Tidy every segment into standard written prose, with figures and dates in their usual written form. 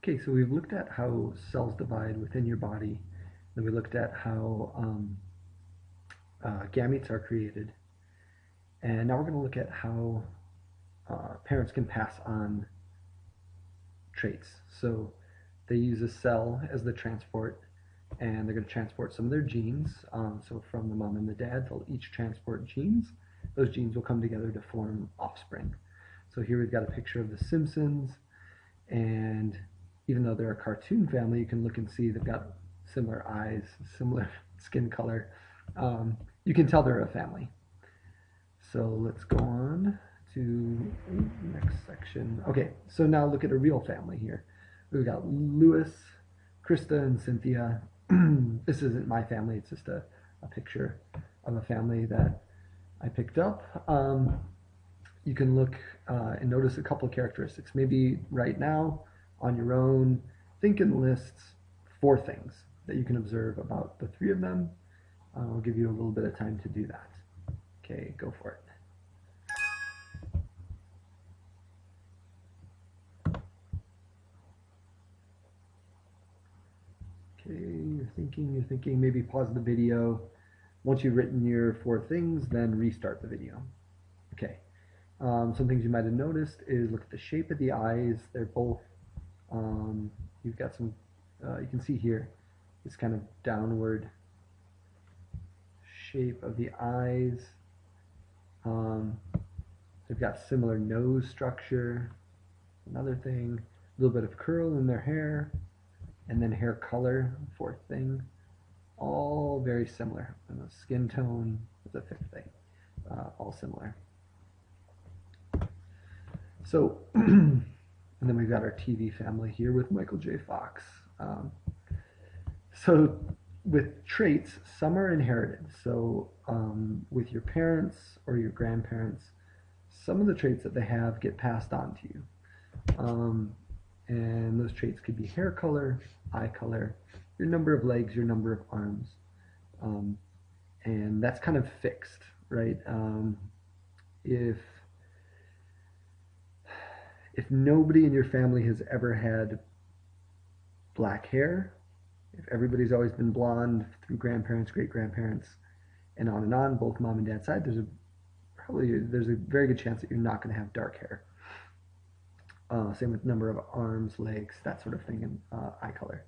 Okay, so we've looked at how cells divide within your body. Then we looked at how gametes are created. And now we're going to look at how parents can pass on traits. So they use a cell as the transport, and they're going to transport some of their genes. So from the mom and the dad, they'll each transport genes. Those genes will come together to form offspring. So here we've got a picture of the Simpsons, and even though they're a cartoon family, you can look and see they've got similar eyes, similar skin color. You can tell they're a family. So let's go on to the next section. Okay, so now look at a real family here. We've got Louis, Krista, and Cynthia. This isn't my family, it's just a picture of a family that I picked up. You can look and notice a couple of characteristics. Maybe right now, on your own, think and list 4 things that you can observe about the 3 of them. I'll give you a little bit of time to do that. Okay, go for it. Okay, you're thinking, maybe pause the video. Once you've written your 4 things, then restart the video. Okay, some things you might have noticed is look at the shape of the eyes. They're both, you've got some, you can see here, this kind of downward shape of the eyes. They've got similar nose structure. Another thing, a little bit of curl in their hair, and then hair color, 4th thing. All very similar. And the skin tone is the 5th thing. All similar. So, and then we've got our TV family here with Michael J. Fox. So with traits, some are inherited. So with your parents or your grandparents, some of the traits that they have get passed on to you. And those traits could be hair color, eye color, your number of legs, your number of arms. And that's kind of fixed, right? If nobody in your family has ever had black hair, if everybody's always been blonde through grandparents, great-grandparents, and on, both mom and dad's side, there's a very good chance that you're not going to have dark hair. Same with number of arms, legs, that sort of thing, and eye color.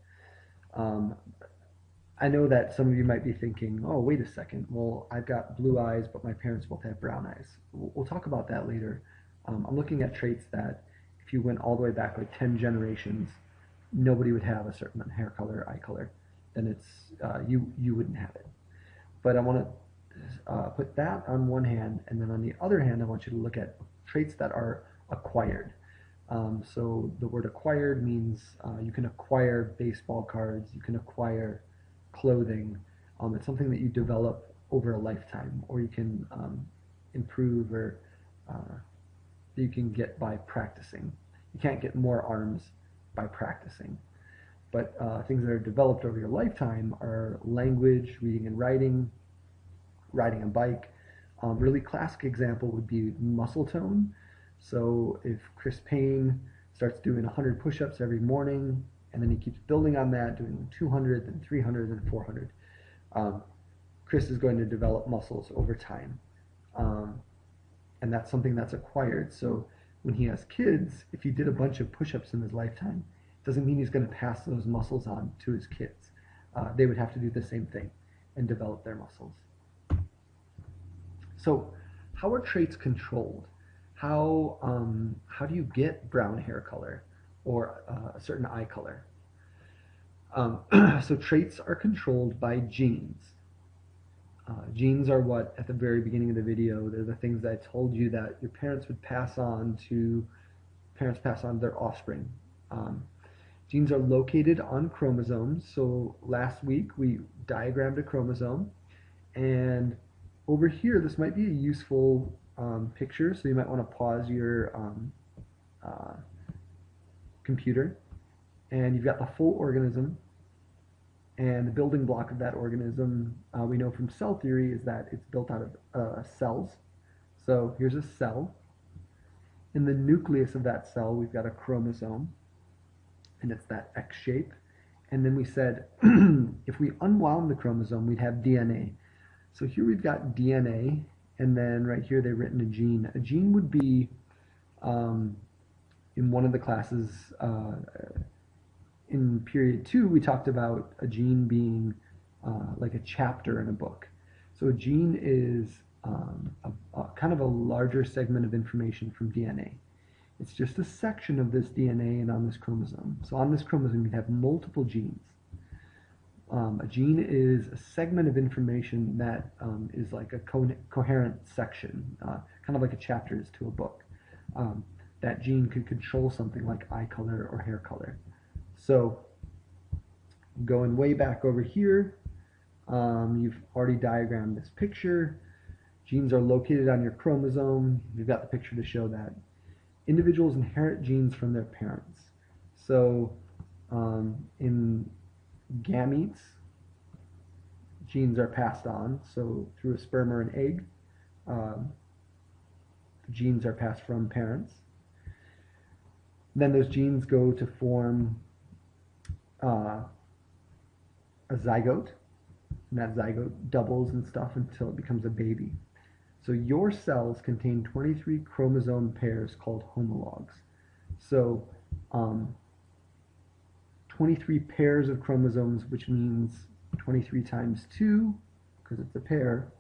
I know that some of you might be thinking, oh, wait a second, well, I've got blue eyes, but my parents both have brown eyes. We'll talk about that later. I'm looking at traits that if you went all the way back like 10 generations, nobody would have a certain hair color, eye color, then it's you wouldn't have it. But I want to put that on one hand, and then on the other hand, I want you to look at traits that are acquired. So the word acquired means you can acquire baseball cards, you can acquire clothing. It's something that you develop over a lifetime, or you can improve, or you can get by practicing. You can't get more arms by practicing. But things that are developed over your lifetime are language, reading and writing, riding a bike. Really classic example would be muscle tone. So if Chris Payne starts doing 100 push-ups every morning, and then he keeps building on that, doing 200, then 300, then 400, Chris is going to develop muscles over time. And that's something that's acquired. So when he has kids, if he did a bunch of push-ups in his lifetime, it doesn't mean he's going to pass those muscles on to his kids. They would have to do the same thing and develop their muscles. So how are traits controlled? How do you get brown hair color or a certain eye color? So traits are controlled by genes. Genes are what, at the very beginning of the video, they're the things that I told you that your parents would pass on to their offspring. Genes are located on chromosomes. So last week we diagrammed a chromosome, and over here this might be a useful picture, so you might want to pause your computer, and you've got the full organism. And the building block of that organism, we know from cell theory, is that it's built out of cells. So here's a cell. In the nucleus of that cell, we've got a chromosome. and it's that X shape. And then we said if we unwound the chromosome, we'd have DNA. So here we've got DNA, and then right here they've written a gene. A gene would be, in one of the classes, in period 2, we talked about a gene being like a chapter in a book. So a gene is a kind of a larger segment of information from DNA. It's just a section of this DNA and on this chromosome. So on this chromosome, you have multiple genes. A gene is a segment of information that is like a coherent section, kind of like a chapter is to a book. That gene could control something like eye color or hair color. So going way back over here, you've already diagrammed this picture. Genes are located on your chromosome. You've got the picture to show that. Individuals inherit genes from their parents. So in gametes, genes are passed on. So through a sperm or an egg, genes are passed from parents. Then those genes go to form a zygote, and that zygote doubles and stuff until it becomes a baby. So your cells contain 23 chromosome pairs called homologs. So 23 pairs of chromosomes, which means 23 times 2, because it's a pair,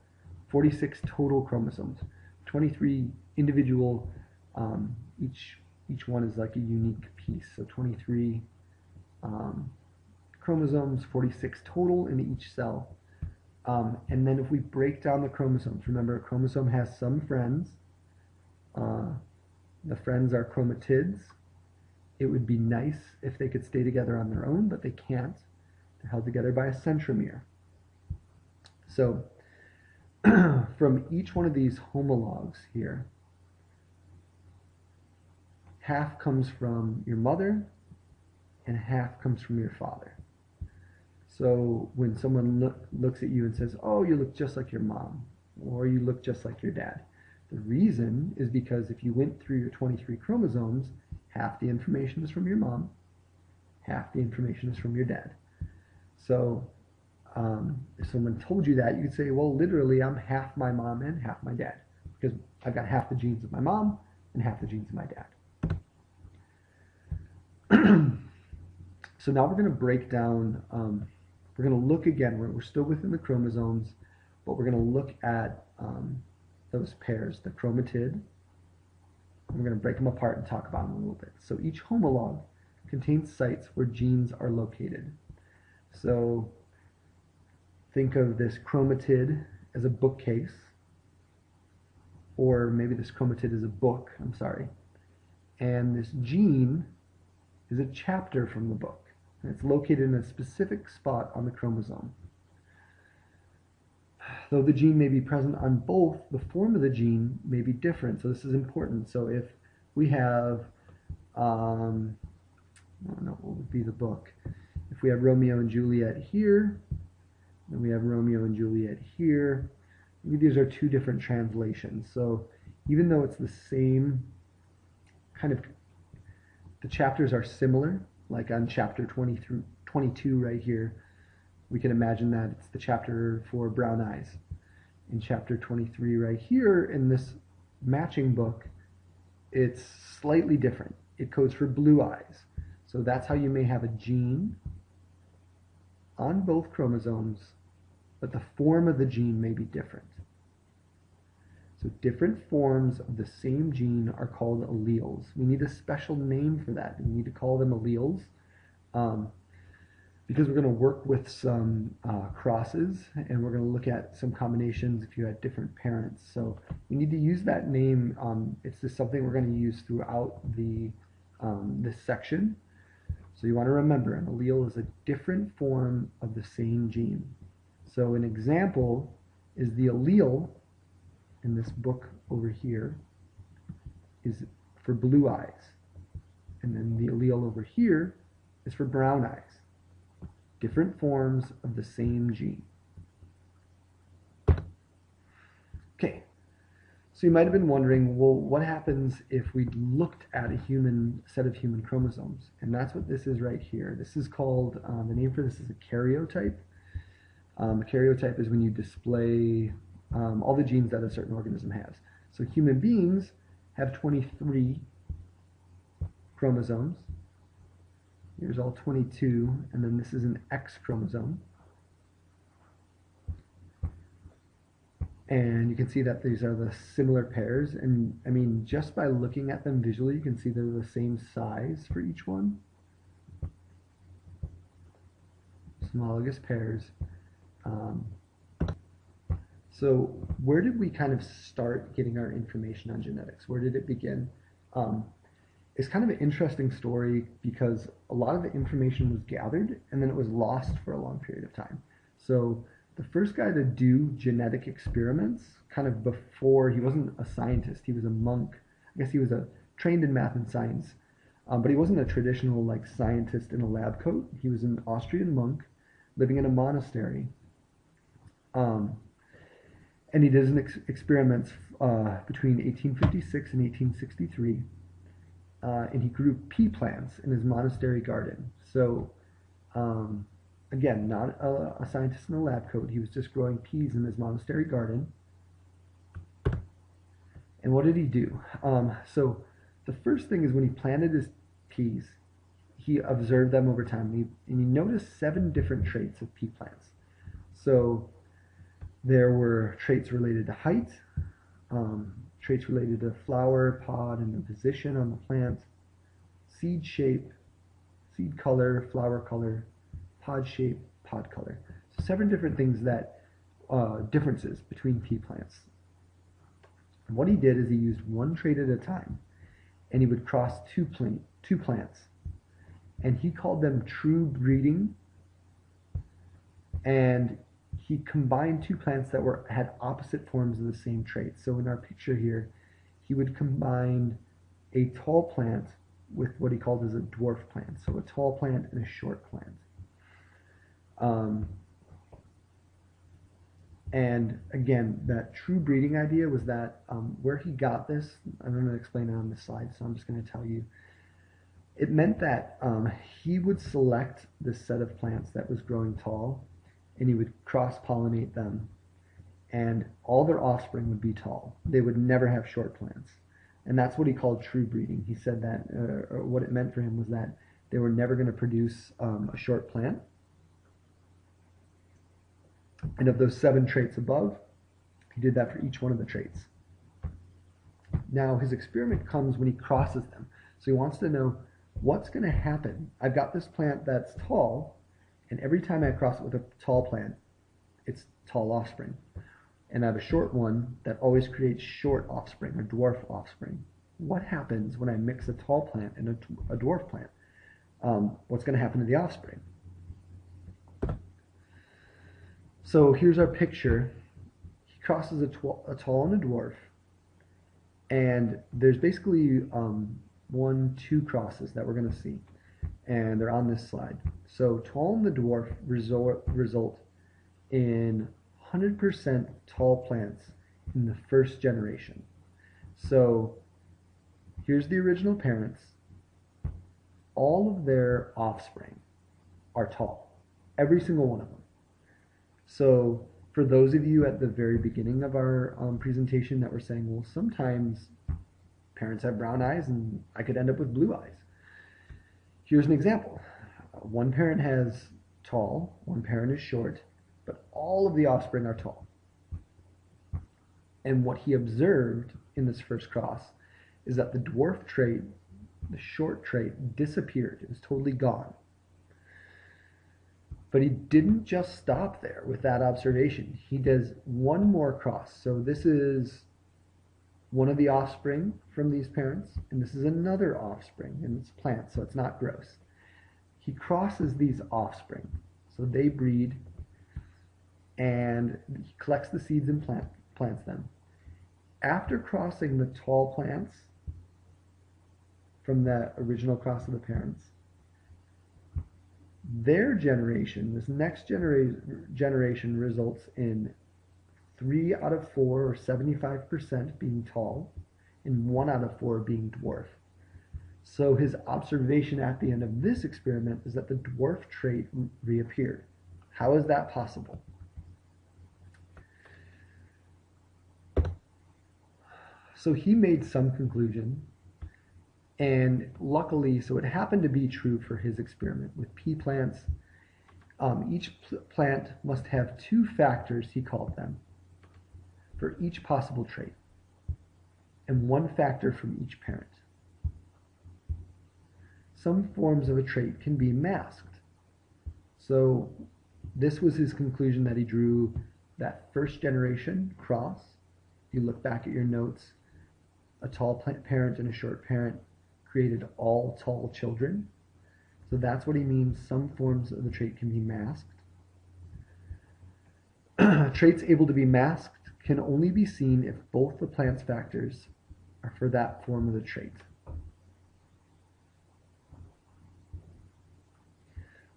46 total chromosomes. 23 individual, each one is like a unique piece. So 23 chromosomes, 46 total in each cell. And then if we break down the chromosomes, remember a chromosome has some friends. The friends are chromatids. It would be nice if they could stay together on their own, but they can't. They're held together by a centromere. So from each one of these homologs here, half comes from your mother and half comes from your father. So when someone looks at you and says, oh, you look just like your mom, or you look just like your dad, the reason is because if you went through your 23 chromosomes, half the information is from your mom, half the information is from your dad. So if someone told you that, you could say, well, literally, I'm half my mom and half my dad, because I've got half the genes of my mom and half the genes of my dad. So now we're going to break down, we're going to look again, we're still within the chromosomes, but we're going to look at those pairs, the chromatid, and we're going to break them apart and talk about them a little bit. So each homolog contains sites where genes are located. So think of this chromatid as a bookcase, or maybe this chromatid is a book, I'm sorry, and this gene is a chapter from the book. And it's located in a specific spot on the chromosome. Though the gene may be present on both, the form of the gene may be different. So this is important. So if we have, I don't know what would be the book. If we have Romeo and Juliet here, and we have Romeo and Juliet here, maybe these are two different translations. So even though it's the same kind of, the chapters are similar, like on chapter 20 through 22 right here, we can imagine that it's the chapter for brown eyes. In chapter 23 right here, in this matching book, it's slightly different. It codes for blue eyes. So that's how you may have a gene on both chromosomes, but the form of the gene may be different. So different forms of the same gene are called alleles. We need a special name for that. We need to call them alleles because we're going to work with some crosses, and we're going to look at some combinations if you had different parents. So we need to use that name. It's just something we're going to use throughout the this section. So you want to remember, an allele is a different form of the same gene. So an example is the allele in this book over here is for blue eyes, and then the allele over here is for brown eyes. Different forms of the same gene. Okay, so So you might have been wondering, well, what happens if we looked at a set of human chromosomes? And that's what this is right here. This is called, the name for this is a karyotype. A karyotype is when you display all the genes that a certain organism has. So human beings have 23 chromosomes. Here's all 22, and then this is an X chromosome. And you can see that these are the similar pairs, and I mean, just by looking at them visually, you can see they're the same size for each one. Homologous pairs. So where did we kind of start getting our information on genetics? Where did it begin? It's kind of an interesting story because a lot of the information was gathered and then it was lost for a long period of time. So the first guy to do genetic experiments, kind of before, he wasn't a scientist, he was a monk. I guess he was trained in math and science, but he wasn't a traditional like scientist in a lab coat. He was an Austrian monk living in a monastery. And he did experiments between 1856 and 1863, and he grew pea plants in his monastery garden. So again, not a scientist in a lab coat. He was just growing peas in his monastery garden. And what did he do? So the first thing is when he planted his peas, he observed them over time, and he noticed 7 different traits of pea plants. So there were traits related to height, traits related to flower, pod, and the position on the plant, seed shape, seed color, flower color, pod shape, pod color. So 7 different things that, differences between pea plants. And what he did is he used 1 trait at a time, and he would cross two plants. And he called them true breeding, and he combined 2 plants that had opposite forms of the same trait. So in our picture here, he would combine a tall plant with what he called as a dwarf plant. So a tall plant and a short plant. And again, that true breeding idea was that where he got this, I'm going to explain it on this slide, so I'm just going to tell you. It meant that he would select this set of plants that was growing tall, and he would cross-pollinate them, and all their offspring would be tall. They would never have short plants. And that's what he called true breeding. He said that, or what it meant for him was that they were never going to produce a short plant. And of those 7 traits above, he did that for each one of the traits. Now, his experiment comes when he crosses them. So he wants to know, what's going to happen? I've got this plant that's tall, and every time I cross it with a tall plant, it's tall offspring. And I have a short one that always creates short offspring, or dwarf offspring. What happens when I mix a tall plant and a dwarf plant? What's going to happen to the offspring? So here's our picture. He crosses a tall and a dwarf, and there's basically 1, 2 crosses that we're going to see, and they're on this slide. So tall and the dwarf result in 100% tall plants in the first generation. So here's the original parents. All of their offspring are tall, every single one of them. So for those of you at the very beginning of our presentation that were saying, well, sometimes parents have brown eyes and I could end up with blue eyes. Here's an example. One parent has tall, one parent is short, but all of the offspring are tall. And what he observed in this first cross is that the dwarf trait, the short trait, disappeared. It was totally gone. But he didn't just stop there with that observation. He does one more cross. So this is one of the offspring from these parents, and this is another offspring, and it's plants, so it's not gross. He crosses these offspring, so they breed, and he collects the seeds and plants them. After crossing the tall plants from the original cross of the parents, their generation, this next generation results in 3 out of 4, or 75%, being tall, and 1 out of 4 being dwarf. So his observation at the end of this experiment is that the dwarf trait reappeared. How is that possible? So he made some conclusion, and luckily, so it happened to be true for his experiment with pea plants. Each plant must have 2 factors, he called them, for each possible trait, and 1 factor from each parent. Some forms of a trait can be masked. So this was his conclusion that he drew that first generation cross. If you look back at your notes, a tall parent and a short parent created all tall children. So that's what he means. Some forms of the trait can be masked. Traits able to be masked can only be seen if both the plant's factors are for that form of the trait.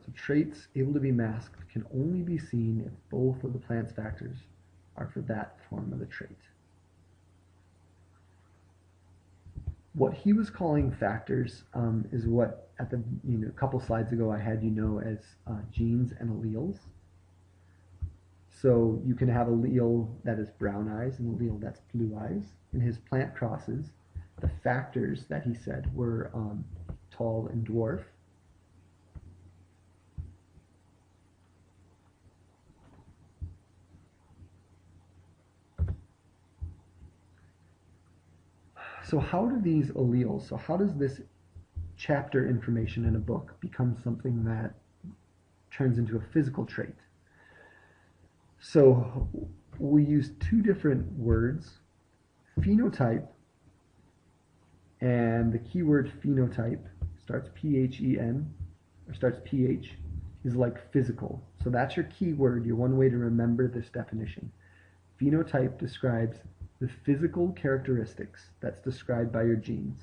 So traits able to be masked can only be seen if both of the plant's factors are for that form of the trait. What he was calling factors is what at the couple slides ago I had as genes and alleles. So you can have allele that is brown eyes and allele that's blue eyes. In his plant crosses, the factors that he said were tall and dwarf. So how do these alleles, so how does this chapter information in a book become something that turns into a physical trait? So we use 2 different words, phenotype, and the keyword phenotype starts P-H-E-N, or starts P-H, is like physical. So that's your key word, your one way to remember this definition. Phenotype describes the physical characteristics that's described by your genes.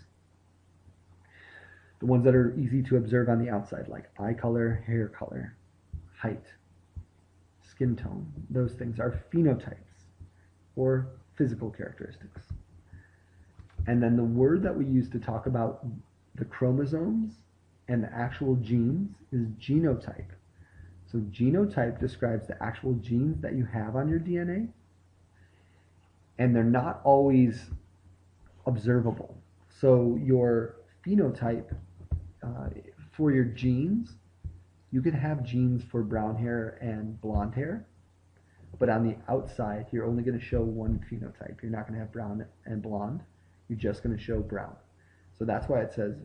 The ones that are easy to observe on the outside, like eye color, hair color, height, skin tone. Those things are phenotypes, or physical characteristics. And then the word that we use to talk about the chromosomes and the actual genes is genotype. So genotype describes the actual genes that you have on your DNA, and they're not always observable. So your phenotype for your genes, you could have genes for brown hair and blonde hair, but on the outside, you're only going to show one phenotype. You're not going to have brown and blonde. You're just going to show brown. So that's why it says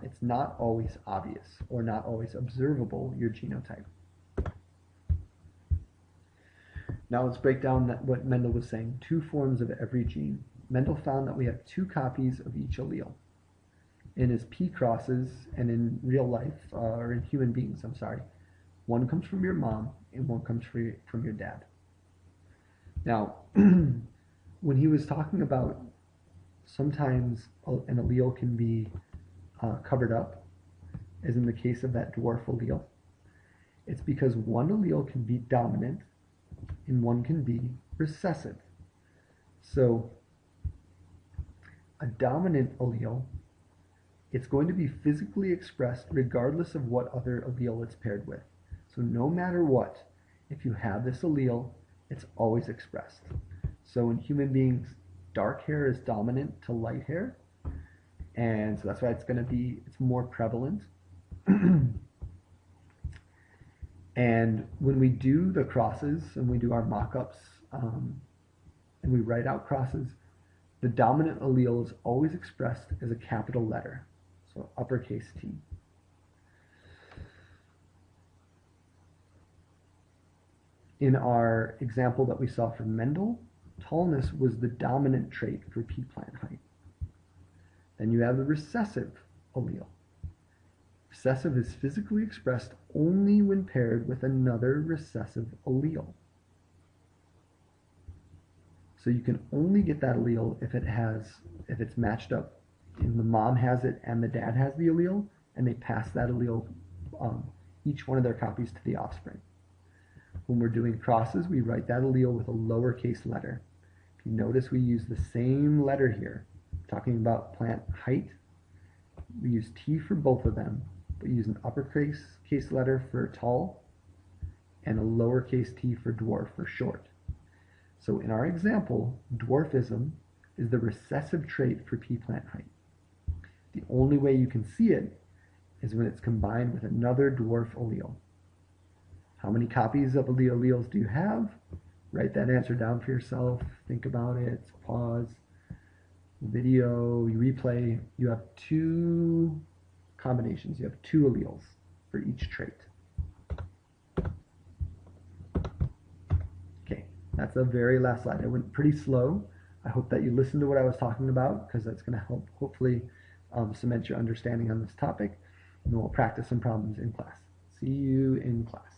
it's not always obvious or not always observable, your genotype. Now let's break down what Mendel was saying, 2 forms of every gene. Mendel found that we have 2 copies of each allele. In his pea crosses and in real life, or in human beings, I'm sorry, one comes from your mom and one comes from your dad. Now, when he was talking about sometimes an allele can be covered up, as in the case of that dwarf allele, it's because one allele can be dominant and one can be recessive. So a dominant allele, it's going to be physically expressed regardless of what other allele it's paired with. So no matter what, if you have this allele, it's always expressed. So in human beings, dark hair is dominant to light hair, and so that's why it's more prevalent. And when we do the crosses and we do our mock-ups and we write out crosses, the dominant allele is always expressed as a capital letter, so uppercase T. In our example that we saw from Mendel, tallness was the dominant trait for pea plant height. Then you have the recessive allele. Recessive is physically expressed only when paired with another recessive allele. So you can only get that allele if it's matched up, and the mom has it and the dad has the allele, and they pass that allele, each one of their copies, to the offspring. When we're doing crosses, we write that allele with a lowercase letter. If you notice, we use the same letter here. Talking about plant height, we use T for both of them, but use an uppercase letter for tall and a lowercase t for dwarf for short. So in our example, dwarfism is the recessive trait for pea plant height. The only way you can see it is when it's combined with another dwarf allele. How many copies of the alleles do you have? Write that answer down for yourself. Think about it. Pause the video. You replay. You have two combinations. You have two alleles for each trait. Okay, that's the very last slide. I went pretty slow. I hope that you listened to what I was talking about, because that's going to help hopefully cement your understanding on this topic. And then we'll practice some problems in class. See you in class.